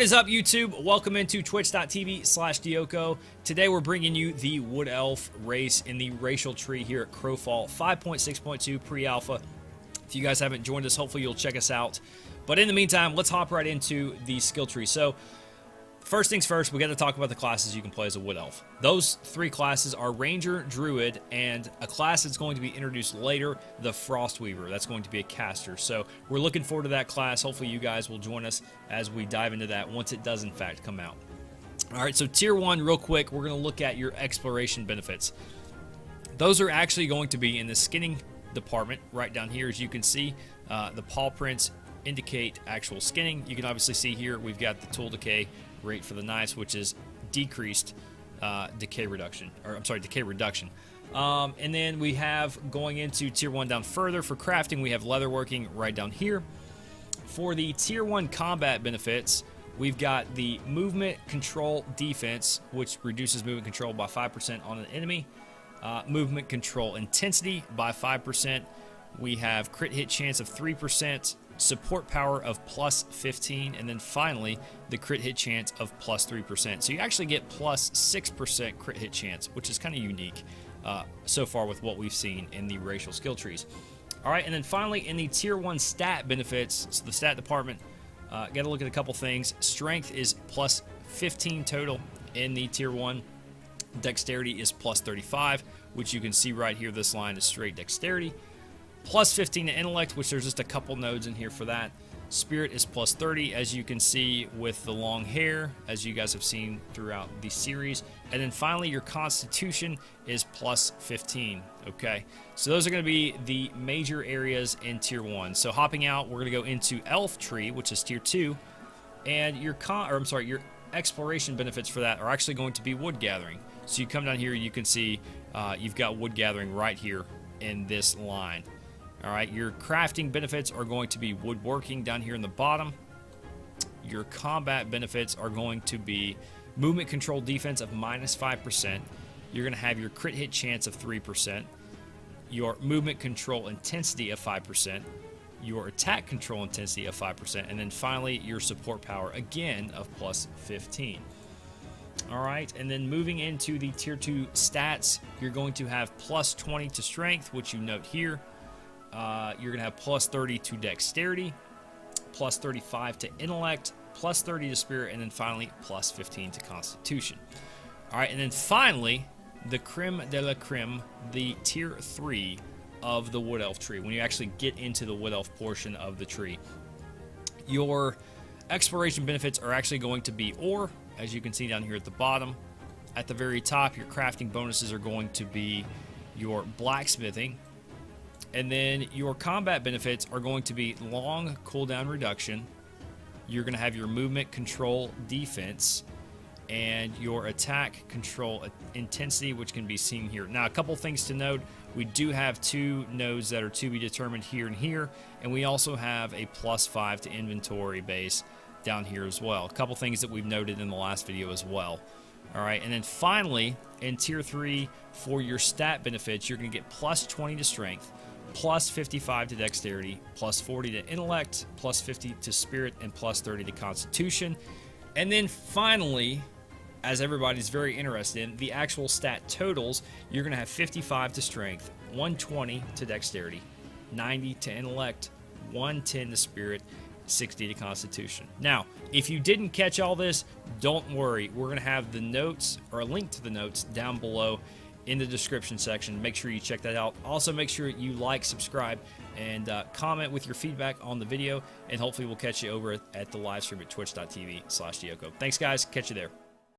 What is up, YouTube? Welcome into twitch.tv/Dioko. Today we're bringing you the Wood Elf race in the racial tree here at Crowfall 5.6.2 pre-alpha. If you guys haven't joined us, hopefully you'll check us out. But in the meantime, let's hop right into the skill tree. So, first things first, we got to talk about the classes you can play as a Wood Elf. Those three classes are Ranger, Druid, and a class that's going to be introduced later, the Frost Weaver. That's going to be a caster. So we're looking forward to that class. Hopefully you guys will join us as we dive into that once it does in fact come out. All right, so Tier 1, real quick, we're going to look at your exploration benefits. Those are actually going to be in the skinning department right down here. As you can see, the paw prints indicate actual skinning. You can obviously see here we've got the tool decay rate for the knives, which is decreased decay reduction. And then we have, going into Tier 1 down further, for crafting, we have leatherworking right down here. For the Tier 1 combat benefits, we've got the movement control defense, which reduces movement control by 5% on an enemy. Movement control intensity by 5%. We have crit hit chance of 3%. Support power of plus 15, and then finally the crit hit chance of plus 3%. So you actually get plus 6% crit hit chance, which is kind of unique so far with what we've seen in the racial skill trees. All right, and then finally in the Tier 1 stat benefits, so the stat department, got to look at a couple things. Strength is plus 15 total in the Tier 1. Dexterity is plus 35, which you can see right here. This line is straight dexterity. Plus 15 to intellect, which there's just a couple nodes in here for that. Spirit is plus 30, as you can see with the long hair, as you guys have seen throughout the series. And then finally, your constitution is plus 15. Okay, so those are going to be the major areas in Tier 1. So hopping out, we're going to go into Elf Tree, which is Tier 2, and your your exploration benefits for that are actually going to be wood gathering. So you come down here, you can see you've got wood gathering right here in this line. All right, your crafting benefits are going to be woodworking down here in the bottom. Your combat benefits are going to be movement control defense of minus 5%. You're going to have your crit hit chance of 3%. Your movement control intensity of 5%. Your attack control intensity of 5%. And then finally, your support power, again, of plus 15. All right, and then moving into the Tier 2 stats, you're going to have plus 20 to strength, which you note here. You're going to have plus 30 to dexterity, plus 35 to intellect, plus 30 to spirit, and then finally plus 15 to constitution. All right, and then finally, the creme de la creme, the Tier 3 of the Wood Elf tree, when you actually get into the Wood Elf portion of the tree. Your exploration benefits are actually going to be ore, as you can see down here at the bottom. At the very top, your crafting bonuses are going to be your blacksmithing. And then your combat benefits are going to be long cooldown reduction. You're going to have your movement control defense and your attack control intensity, which can be seen here. Now, a couple things to note. We do have two nodes that are to be determined here and here, and we also have a plus 5 to inventory base down here as well. A couple things that we've noted in the last video as well. All right, and then finally, in Tier 3, for your stat benefits, you're going to get plus 20 to strength, plus 55 to dexterity, plus 40 to intellect, plus 50 to spirit, and plus 30 to constitution. And then finally, as everybody's very interested in, the actual stat totals, you're going to have 55 to strength, 120 to dexterity, 90 to intellect, 110 to spirit, 60 to constitution. Now, if you didn't catch all this, don't worry. We're going to have the notes, or a link to the notes, down below in the description section. Make sure you check that out. Also, make sure you like, subscribe, and comment with your feedback on the video, and hopefully we'll catch you over at the live stream at twitch.tv/Dioko. Thanks, guys. Catch you there.